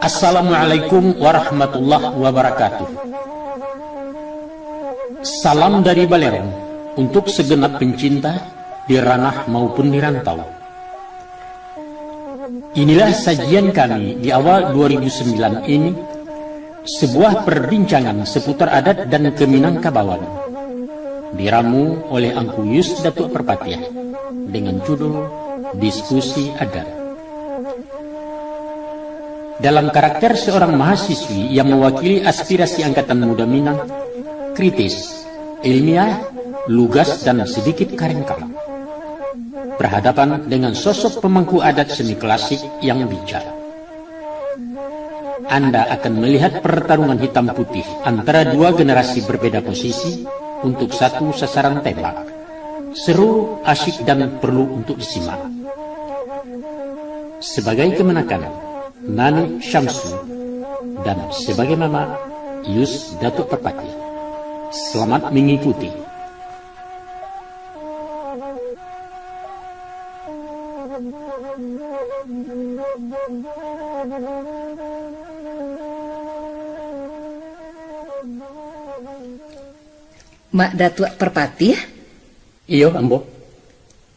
Assalamualaikum warahmatullahi wabarakatuh. Salam dari Balerong untuk segenap pencinta di ranah maupun di rantau. Inilah sajian kami di awal 2009 ini, sebuah perbincangan seputar adat dan Keminangkabauan, diramu oleh Angku Yus Datuk Perpatiah dengan judul Diskusi Adat. Dalam karakter seorang mahasiswi yang mewakili aspirasi Angkatan Muda Minang, kritis, ilmiah, lugas, dan sedikit karengkala, berhadapan dengan sosok pemangku adat seni klasik yang bijak. Anda akan melihat pertarungan hitam putih antara dua generasi berbeda posisi untuk satu sasaran tembak. Seru, asyik, dan perlu untuk disimak. Sebagai kemenakan Nani Syamsu, dan sebagai Mama Yus Datuk Perpati. Selamat mengikuti. Mak Datuk Perpati ya? Iyo, Ambo.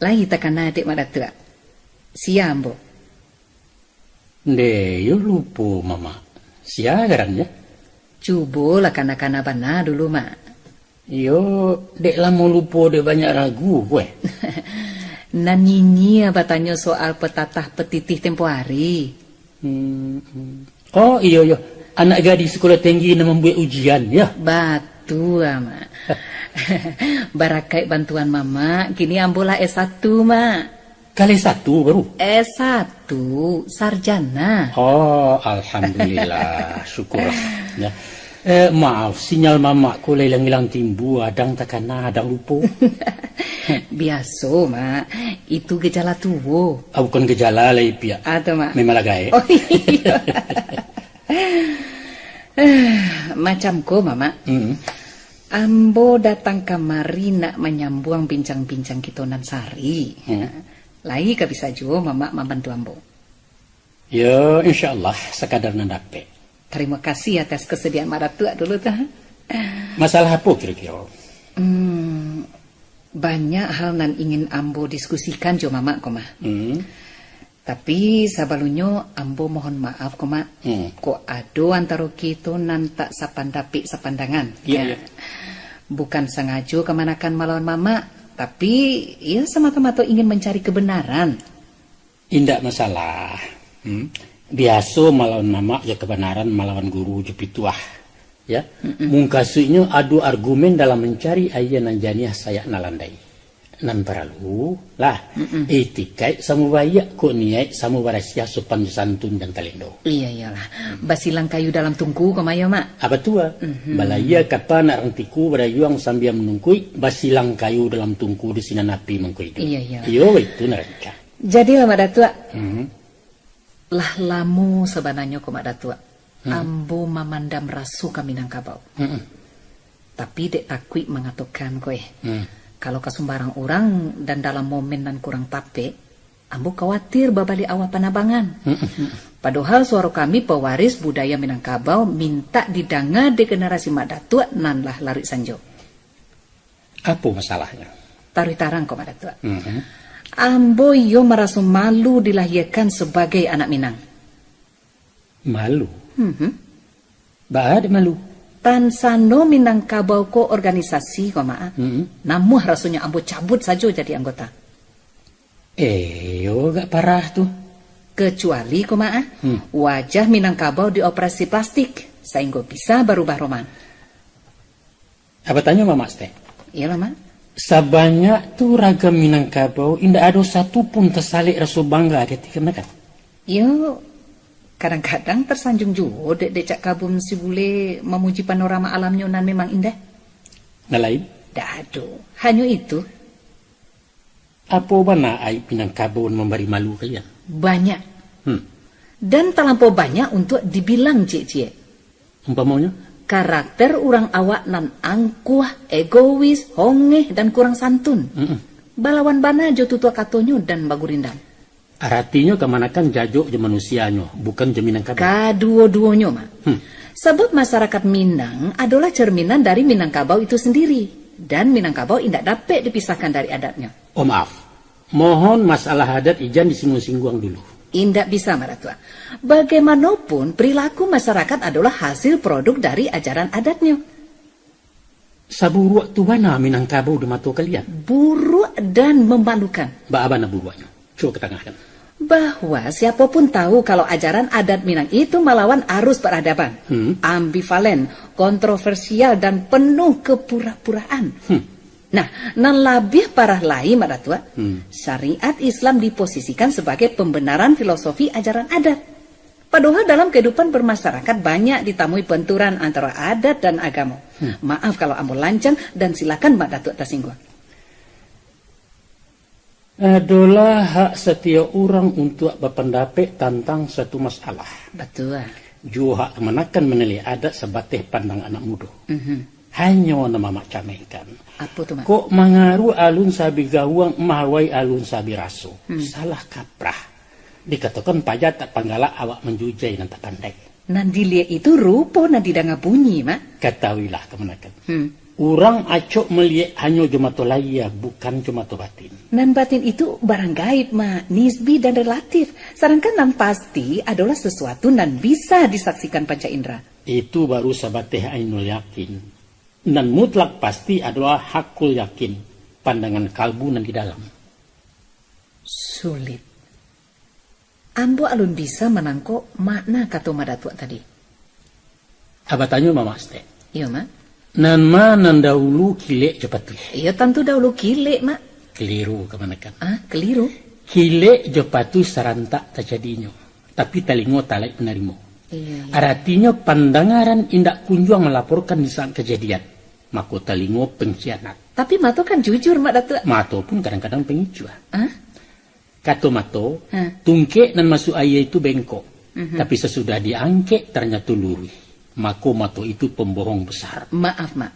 Lagi tekan adik Mak Datuk. Sia, Ambo. Yo lupa, Mama. Sia garannya. Cuba lah kana-kana bana dulu, Mak. Yo, dek lama lupa, dek banyak ragu, gue. Nanini apa tanya soal petatah petitih tempo hari. Oh, iyo. Anak gadis sekolah tinggi yang membuat ujian, ya? Batu, Mak. Barakai bantuan Mama, kini ambolah S1, Mak. Kali satu baru? S1, sarjana. Oh, alhamdulillah, syukurlah. Ya. Maaf, sinyal mamaku hilang-hilang timbu, adang takana, adang lupa. Biasa, Mak. Itu gejala tua. Bukan gejala lah, Ipia. Atau, Mak? Memang lagay. Oh, iya. Macam ko, Mama. Ambo datang kamari nak menyambung bincang-bincang kitonan sari. Lagi ka bisa juga Mama membantu Ambo. Ya, insya Allah sekadar nandape. Terima kasih atas kesediaan Mak Datuk dulu tah. Masalah apa kira-kira? Banyak hal nan ingin Ambo diskusikan jo Mama ko mah. Tapi sabalunyo Ambo mohon maaf ko Mak. Ko ado antara kita nan tak sapandapi sapandangan. Iya. Bukan sengaja kemanakan melawan Mama, tapi ya semata-mata ingin mencari kebenaran. Indak masalah. Biasa melawan Mama ya kebenaran, melawan guru jepituah. Ya. Mungkasunya adu argumen dalam mencari ayah nan janiah saya nalandai. Nan perlu lah etikai samu bayak ko niai samu barasia sopan santun dan talendo. Iya iyalah. Basilang kayu dalam tungku kemayo Mak. Apa tua? Balaya kata nak rentiku berayuang sambil menungkui basilang kayu dalam tungku di sinan api mengkui itu. Iya. Iyo itu narika. Jadi lah Mak Datuk. Lah lamu sebenarnya ko Mak Datuk. Ambo memandam rasu Keminangkabau. Tapi dek takui mengatakan kowe. Kalau kesumbarang orang dan dalam momen nan kurang tape, Ambo khawatir babali awak panabangan. Padahal suara kami pewaris budaya Minangkabau minta didanga di generasi Mak Datuk nan lah lari sanjo. Apa masalahnya? Taruh tarang kok Mak Datuk. Ambo yo merasa malu dilahirkan sebagai anak Minang. Malu? Baad malu? Tansano Minangkabau ko organisasi kok Mak. Namun rasanya Ambo cabut saja jadi anggota. Yo gak parah tuh. Kecuali kok Mak, wajah Minangkabau dioperasi plastik sehingga bisa berubah roman. Apa tanya Mama Ste? Iyalah Mak. Sebanyak tuh ragam Minangkabau, indah ada satu pun tersalik rasa bangga ada dikenakan. Yo, kadang-kadang tersanjung juga dek Cak Kabum si bule memuji panorama alamnya nan memang indah. Nah lain? Dado, hanya itu. Apa mana aib Minangkabau memberi malu kalian? Banyak. Dan terlampau banyak untuk dibilang cie-cie. Umpamanya? Karakter orang awak nan angkuh, egois, hongeh, dan kurang santun. Balawan bana jo tutua katonyo dan bagurindam. Artinya kemanakan jajo je manusianya, bukan je Minangkabau. Kadua-duanya, Mak. Sebab masyarakat Minang adalah cerminan dari Minangkabau itu sendiri. Dan Minangkabau tidak dapat dipisahkan dari adatnya. Oh maaf, mohon masalah adat ijan disinggung-singgung dulu. Indak bisa, Maratua. Bagaimanapun, perilaku masyarakat adalah hasil produk dari ajaran adatnya. Saburuak tu mana Minangkabau di mata kalian? Buruk dan memalukan. Bagaimana buruaknya? Coba ketengahkan. Bahwa siapapun tahu kalau ajaran adat Minang itu melawan arus peradaban. Ambivalen, kontroversial, dan penuh kepura-puraan. Nah, nan lebih parah lain, Maratua, syariat Islam diposisikan sebagai pembenaran filosofi ajaran adat. Padahal dalam kehidupan bermasyarakat banyak ditemui benturan antara adat dan agama. Maaf kalau ambo lancang dan silakan Mbak Datuk tersinggung. Adalah hak setiap orang untuk berpendapat tentang suatu masalah. Betul. Juga hak menakan menilai adat sebatas pandang anak muda. Hanya nama macam ikan. Apa tu, Mak? Kok mengaruh alun sabi gawang mahwai alun sabi raso. Salah kaprah. Dikatakan pajak tak panggala awak menjujai dan tak pandai. Nandilia itu rupa nadidanga bunyi, Mak. Ketahuilah kemenakan. Orang acok melihat hanya cuma to laya, bukan cuma to batin. Nan batin itu barang gaib, Mak. Nisbi dan relatif. Sedangkan nan pasti adalah sesuatu nan bisa disaksikan panca indera. Itu baru sabateh ainul yakin. Dan mutlak pasti adalah hakul yakin. Pandangan kalbu nan di dalam. Sulit. Ambo alun bisa menangkok makna kata Madatua tadi. Abah tanya Mama Ste. Iya, Mak. Nan nan dahulu kilek jepatu. Iya, tentu dahulu kilek, Mak. Keliru kemanakan. Keliru? Kilek jepatu sarantak terjadinya. Tapi talingo talai penarimo. Iya. Artinya pandangaran indak kunjung melaporkan di saat kejadian. Mako talingo pengkhianat. Tapi Mato kan jujur, Mak Datuk. Mato pun kadang-kadang pengicu. Kato Mato, tungke dan masuk ayah itu bengkok. Tapi sesudah diangke ternyata lurus. Mako Mato itu pembohong besar. Maaf, Mak.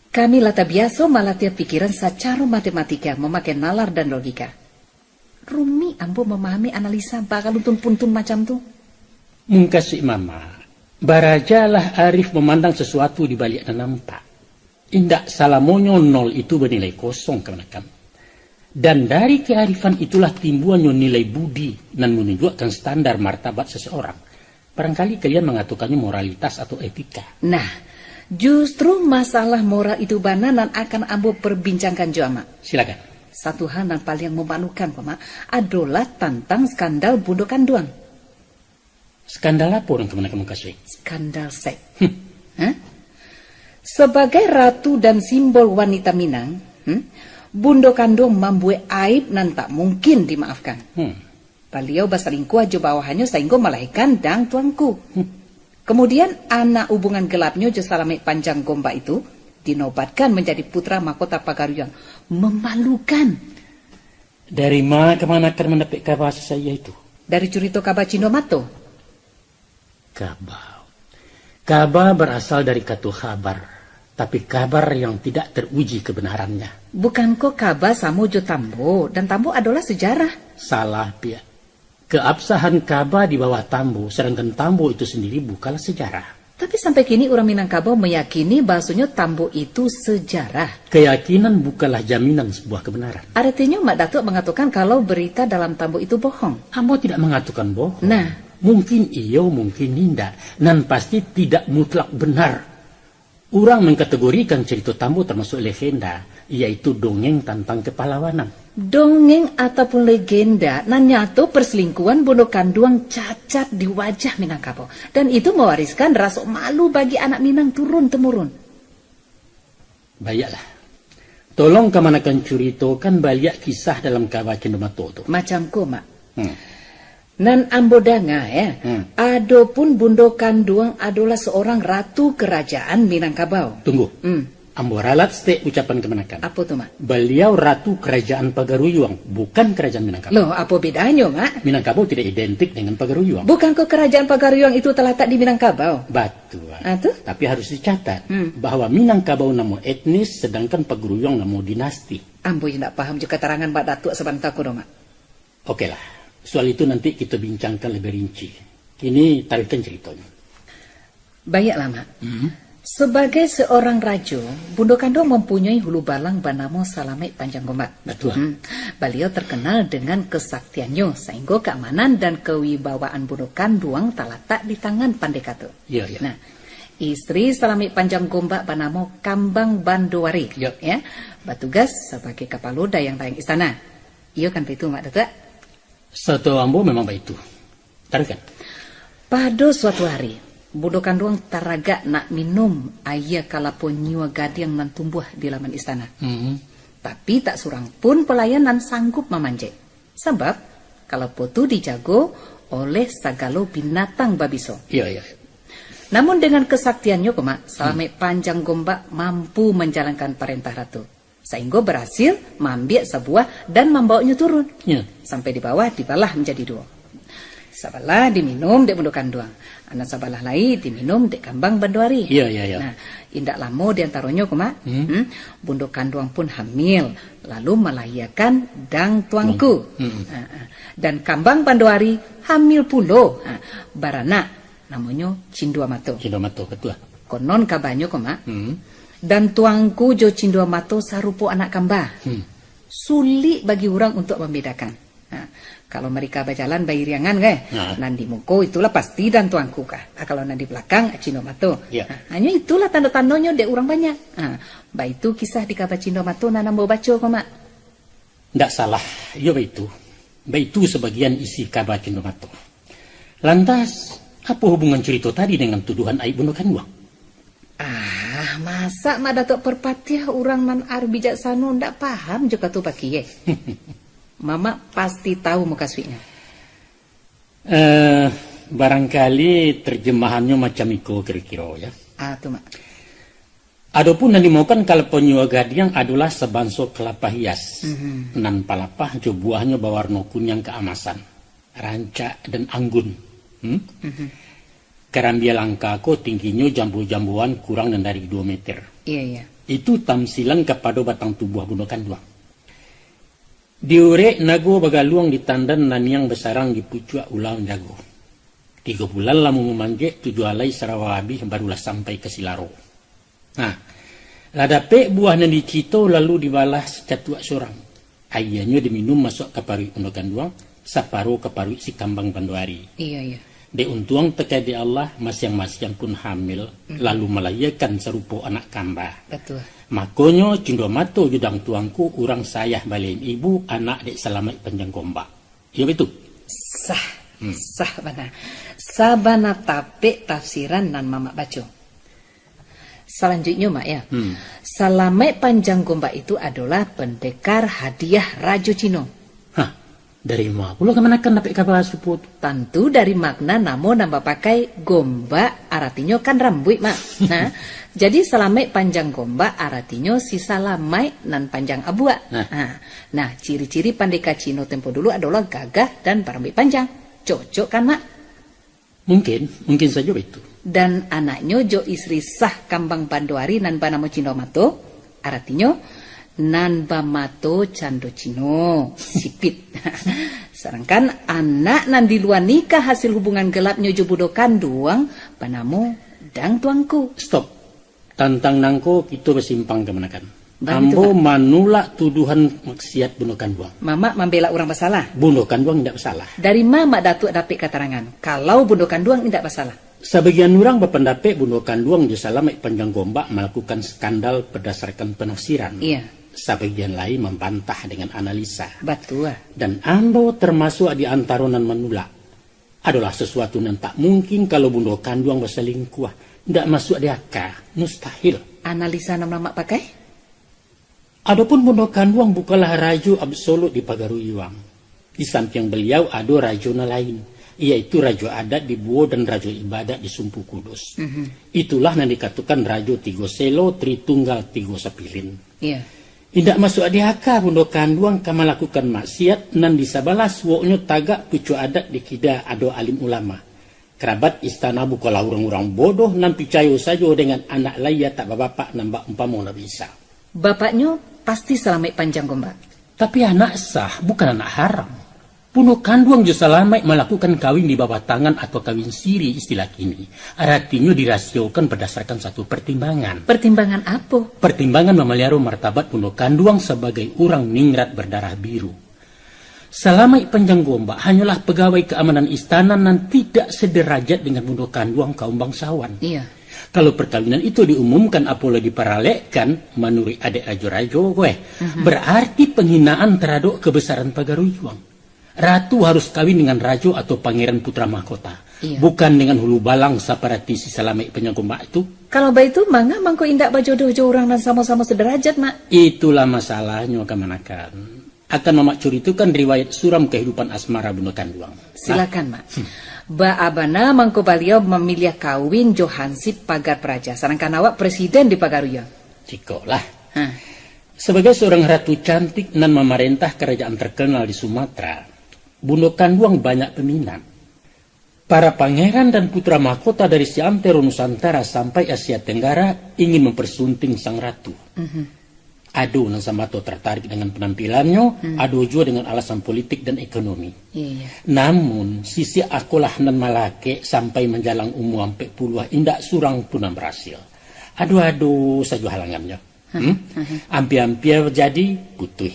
Kami lata biasa melatih pikiran secara matematika, memakai nalar dan logika. Rumi ambo memahami analisa bakal untun-puntun macam tu. Mungkasih Mama, barajalah Arif memandang sesuatu di balik dan nampak. Indak salamonyo nol itu bernilai kosong kemenakan. Dan dari kearifan itulah timbulnya nilai budi dan menunjukkan standar martabat seseorang. Barangkali kalian mengatakannya moralitas atau etika. Nah, justru masalah moral itu bananan akan ambo perbincangkan juga, Mak. Silakan. Satu hal yang paling memalukan, Mak, adalah tentang skandal Bundo Kanduang. Skandal apa orang kemenakan mengkasih? Skandal seks. Sebagai ratu dan simbol wanita Minang, Bundo Kanduang membuat aib nan tak mungkin dimaafkan. Beliau berselingkuh aja bawahannya sehingga melahirkan dang tuanku. Kemudian anak hubungan gelapnya jo Salamet Panjang Gomba itu dinobatkan menjadi putra mahkota Pagaruyan. Memalukan. Dari mana kemana akan mendapat kabar saya itu? Dari Curito Kaba Cinomato. Kabar berasal dari kata kabar. Tapi kabar yang tidak teruji kebenarannya. Bukan kok kabar sama jo Tambo. Dan Tambo adalah sejarah. Salah pihak. Keabsahan kabar di bawah Tambo. Sedangkan Tambo itu sendiri bukanlah sejarah. Tapi sampai kini orang Minangkabau meyakini bahasanya Tambo itu sejarah. Keyakinan bukanlah jaminan sebuah kebenaran. Artinya Mak Datuk mengatakan kalau berita dalam Tambo itu bohong. Ambo tidak mengatakan bohong. Nah, mungkin iya, mungkin tidak. Dan pasti tidak mutlak benar. Orang mengkategorikan cerita Tambo termasuk legenda, yaitu dongeng tentang kepahlawanan. Dongeng ataupun legenda, nan nyata perselingkuhan Bundo Kanduang cacat di wajah Minangkabau. Dan itu mewariskan rasa malu bagi anak Minang turun-temurun. Baiklah. Tolong kemanakan curitokan baliak kisah dalam kabar Cendomato. Macam ko, Mak. Nan ambodanga ya. Adapun Bundo Kanduang adalah seorang ratu kerajaan Minangkabau. Tunggu. Ambo ralat ste ucapan kemenakan. Apa tuh, Mak? Beliau ratu kerajaan Pagaruyuang, bukan kerajaan Minangkabau. Loh, apa bedanya, Mak? Minangkabau tidak identik dengan Pagaruyuang. Bukan ke kerajaan Pagaruyuang itu terletak di Minangkabau? Betul. Tuh? Tapi harus dicatat bahwa Minangkabau namo etnis, sedangkan Pagaruyuang namo dinasti. Ambo tidak paham juga keterangan Mbak Datuk sebentar dong, Mak. Oke lah, soal itu nanti kita bincangkan lebih rinci. Ini tarik ceritanya. Baiklah, Mak. Sebagai seorang raja, Bundo Kandung mempunyai hulu balang bernama Salamet Panjang Gombak. Betul. Beliau terkenal dengan kesaktiannya, sehingga keamanan dan kewibawaan Bundo Kandung terletak di tangan Pandekato. Iya, iya. Nah, istri Salamet Panjang Gombak bernama Kambang Bandowari, Ya. bertugas sebagai kepala dayang istana. Iya kan itu, Mak Datuk? Satu ambo memang begitu. Tarik kan? Pada suatu hari, Bundo Kandung taraga nak minum air kalapun nyiwa gading nan tumbuh di laman istana. Tapi tak surang pun pelayanan sanggup memanjat. Sebab kalau potu dijago oleh segala binatang babiso. Iya, iya. Namun dengan kesaktiannya, Mak, Salamet Panjang Gombak mampu menjalankan perintah ratu. Sehingga berhasil mengambil sebuah dan membawanya turun. Iya. Sampai di bawah dibalah menjadi dua. Sabalah diminum dek Bundo Kandung. Anak sabalah lain diminum dek Kambang Bandowari. Iya, iya, iya. Nah, indak lama diantaranya, Mak. Bundo Kandung pun hamil, lalu melahirkan Dang Tuangku. Dan Kambang Bandowari hamil pulo. Baranak namanya Cindua Mato. Cindua Mato, betul. Konon kabarnya, Mak. Dan Tuangku jo Cindua Mato sarupo anak kambah. Sulit bagi orang untuk membedakan. Nah, kalau mereka berjalan bayi riangan nanti muko itulah pasti dan tuangku kah. Kalau nanti belakang Cindua Mato. Ya. Hanya itulah tanda-tandanya dek orang banyak. Bah itu kisah di kabar Cindua Mato nanam mau baca kok, Mak. Tidak salah, iya begitu. Begitu sebagian isi kabar Cindua Mato. Lantas, apa hubungan cerita tadi dengan tuduhan aib Bundo Kandung? Masa Mak Datuk Perpatiah orang nan ar bijaksana ndak paham juga tuh pakai. Mama pasti tahu muka suinya. Barangkali terjemahannya macam itu kira-kira ya. Tuh, Mak. Adapun yang dimaukan kalau penyua gadiang adalah sebanso kelapa hias. Nan palapa jo buahnya berwarna kunyang keemasan, ranca dan anggun. Kerambia langka ko tingginya jambu-jambuan kurang dari 2 meter. Iya, iya. Itu tamsilan kepada batang tubuh Bundo Kandung. Diure nago bagaluang di tandan naniang besarang di pucuk ulang jago. 3 bulan lamu memanjek 7 alai sarawabi barulah sampai ke Silaro. Nah, ladape buahnya dicito lalu dibalas catuak sorang. Ayahnya diminum masuk ke parui Bundo Kandung, separuh ke parui si Kambang Bandowari. Iya, iya. De untuang teka di Allah masing-masing pun hamil lalu melahirkan serupa anak kambah. Betul. Makonyo Cindua Mato judang tuangku urang sayah balain ibu anak dek Salamet Panjang Gombak. Iya betul. Sah benar. Sabana tape tafsiran nan Mama baca. Selanjutnya, Mak ya. Salamet Panjang Gombak itu adalah pendekar hadiah Raja Cino. Dari mana pula kemenakan dapat kabar suput? Tentu dari makna namo nambah pakai gombak artinya kan rambut, Mak. Nah, jadi Salamet Panjang Gombak artinya si Salamet nan panjang abua. Nah, ciri-ciri pandeka Cino tempo dulu adalah gagah dan berambut panjang. Cocok kan, Mak? Mungkin saja itu. Dan anaknya jo istri sah Kambang Bandowari nan banamo Cindua Mato artinya nan bamato cando Cino sipit. Sedangkan anak nan di luar nikah hasil hubungan gelapnya jo Bundo Kandung panamo Dang Tuangku. Stop. Tantang nangko kita bersimpang kemenakan. Ambo manulak tuduhan maksiat Bundo Kandung. Mama membela orang bersalah. Bundo Kandung tidak bersalah. Dari Mama Datuk dapat keterangan kalau Bundo Kandung tidak bersalah. Sebagian orang berpendapat Bundo Kandung di Salamet Panjang Gombak melakukan skandal berdasarkan penafsiran. Iya. Sebagian lain membantah dengan analisa. Betul. Dan ambo termasuk di antara nan menolak. Adalah sesuatu yang tak mungkin kalau Bundo Kandung berselingkuh. Tidak masuk di akal. Mustahil. Analisa nama Mak pakai? Adapun Bundo Kandung bukanlah raja absolut di Pagaruyuang. Di samping beliau ada raja lain. yaitu rajo adat di Buo dan rajo ibadat di Sumpu Kudus. Itulah yang dikatakan rajo Tigo Selo Tritunggal Tigo Sapilin. Iya. Tidak masuk adihaka bundo kanduang kama lakukan maksiat nan disabalas woknyo tagak pucu adat di kida ado alim ulama. Kerabat istana bukalah orang-orang bodoh nan picayo saja dengan anak laya tak bapak nambah umpamo na bisa. Bapaknya pasti selamai panjang gombak. Tapi anak sah bukan anak haram. Puno kanduang jo salamai melakukan kawin di bawah tangan atau kawin siri istilah kini. Artinya dirasiokan berdasarkan satu pertimbangan. Pertimbangan apa? Pertimbangan memelihara martabat puno kanduang sebagai orang ningrat berdarah biru. Salamai panjang gombak hanyalah pegawai keamanan istana nan tidak sederajat dengan puno kanduang kaum bangsawan. Iya. Kalau perkawinan itu diumumkan apalagi diparalekkan menurut adik rajo-rajo berarti penghinaan terhadap kebesaran Pagaruyuang. Ratu harus kawin dengan rajo atau pangeran putra mahkota. Iya. Bukan dengan hulu balang seperti si Salamai penyagombak itu. Kalau begitu, mangga mangko indak bajodoh jo orang dan sama-sama sederajat, Mak. Itulah masalahnya kemanakan. Akan memakcur itu kan riwayat suram kehidupan asmara Bunda Kanduang. Silakan, Mak. Ba abana mangko beliau memilih kawin Johansip Pagar Praja. Sedangkan awak presiden di Pagaruyuang. Cikolah. Sebagai seorang ratu cantik nan memerintah kerajaan terkenal di Sumatera, Bunda Kanduang banyak peminat. Para pangeran dan putra mahkota dari seantero Nusantara sampai Asia Tenggara ingin mempersunting sang ratu. Ado nan sambato tertarik dengan penampilannya, ado juga dengan alasan politik dan ekonomi. Iya. Namun sisi akolah nan malake sampai menjalang umur sampai puluh indak surang pun berhasil. Aduh saja halangannya. Ampia-ampia jadi putih.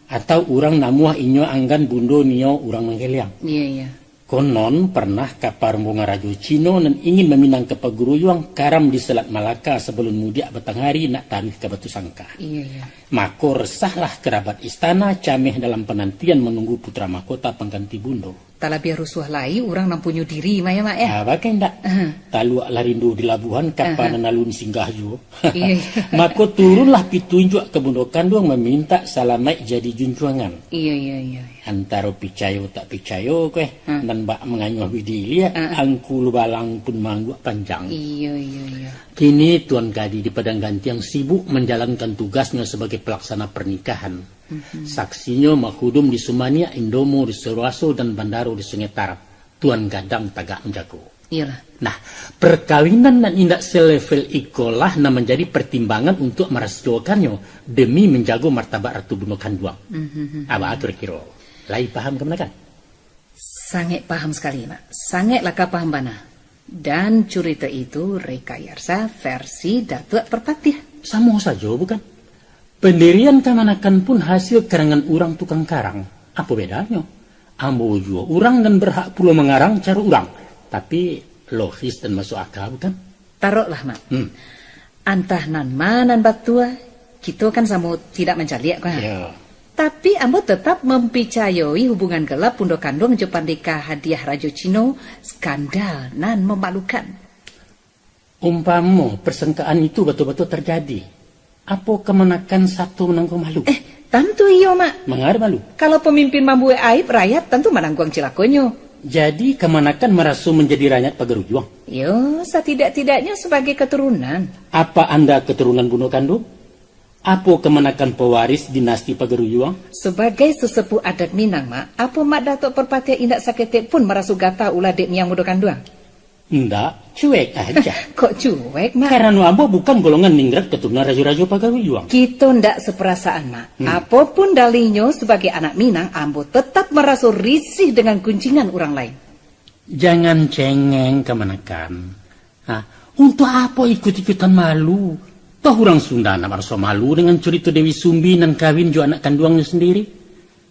Atau orang namuah inyo anggan bundo nio orang mengheliang. Iya, iya. Konon pernah kapar bunga rajo Cino dan ingin meminang ke Pagaruyuang karam di Selat Malaka sebelum mudik batang hari nak taruh ke Batu Sangka. Iya, iya. Maka resahlah kerabat istana cameh dalam penantian menunggu putra mahkota pengganti bundo. Tala biar rusuh lai orang nampunyo diri maya mak ya. Bagai ndak. Talu larindu di labuhan kapan nalun singgah jo. Iya. Maka turunlah pitunjuk ke Bundo Kanduang meminta Salamai jadi junjungan. Iya, iya, iya. Antara picayo tak picayo dan bak menganyuh widilia angkul balang pun manggu panjang. Iya, iya, iya. Kini Tuan Kadi di Padang Ganti yang sibuk menjalankan tugasnya sebagai pelaksana pernikahan. Saksinya makhudum di Sumania, Indomo di Seruaso dan Bandaro di Sungai Tarap. Tuan Gadang tagak menjago. Iyalah. Nah, perkawinan dan indak selevel ikolah na menjadi pertimbangan untuk merahasiakannya demi menjaga martabat Ratu Bunda Kanduang. Apa atur kira? Lai paham kemenakan? Sangat paham sekali, Mak. Sangat laka paham bana. Dan cerita itu rekayasa versi Datuk Perpatiah. Sama saja, bukan? Pendirian kemanakan pun hasil karangan orang tukang karang. Apa bedanya? Ambo juga orang dan berhak pula mengarang cara orang. Tapi logis dan masuk akal, bukan? Taruhlah, Mak. Antah nan manan batua, kita kan sama tidak mencaliak kan? Ya. Tapi ambo tetap mempercayai hubungan gelap Pundo Kanduang Jepandika hadiah Rajo Cino skandal nan memalukan. Umpama persangkaan itu betul-betul terjadi. Apa kemenakan satu menanggung malu? Tentu iyo, Mak. Mengar malu. Kalau pemimpin mampu aib, rakyat tentu menanggung cilakonyo. Jadi kemenakan merasa menjadi rakyat Pagaruyuang? Yo, setidak-tidaknya sebagai keturunan. Apa Anda keturunan Bundo Kanduang? Apa kemenakan pewaris dinasti Pagaruyuang? Sebagai sesepuh adat Minang, Mak, apa Mak Datuk Perpatiah indak saketik pun merasu gata ulah dek miang Bundo Kanduang? Ndak, cuek aja. Kok cuek, Mak? Karena ambo bukan golongan ningrat keturunan raja-raja Pagaruyuang. Kita ndak seperasaan, Mak. Apapun dalihnya sebagai anak Minang, ambo tetap merasa risih dengan guncingan orang lain. Jangan cengeng kemenakan. Untuk apa ikut-ikutan malu? Toh orang Sunda nak merasa malu dengan cerita Dewi Sumbi dan kawin jo anak kanduangnya sendiri?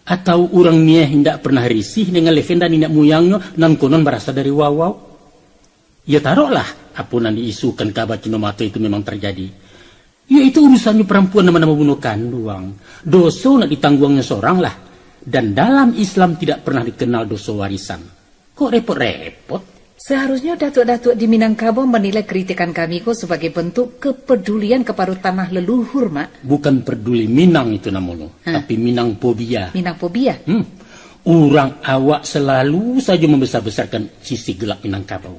Atau orang Nia hendak pernah risih dengan legenda nenek moyangnya nan konon berasal dari Wawau? Ya taruhlah apa yang diisukan kabar Cinomato itu memang terjadi. Ya itu urusannya perempuan nama-nama Bundo Kanduang. Dosa nak ditangguangnya seorang lah. Dan dalam Islam tidak pernah dikenal dosa warisan. Kok repot-repot? Seharusnya datuk-datuk di Minangkabau menilai kritikan kami kok sebagai bentuk kepedulian kepada tanah leluhur, Mak. Bukan peduli Minang itu namanya, tapi Minang Pobia. Minang Pobia? Orang awak selalu saja membesar-besarkan sisi gelap Minangkabau.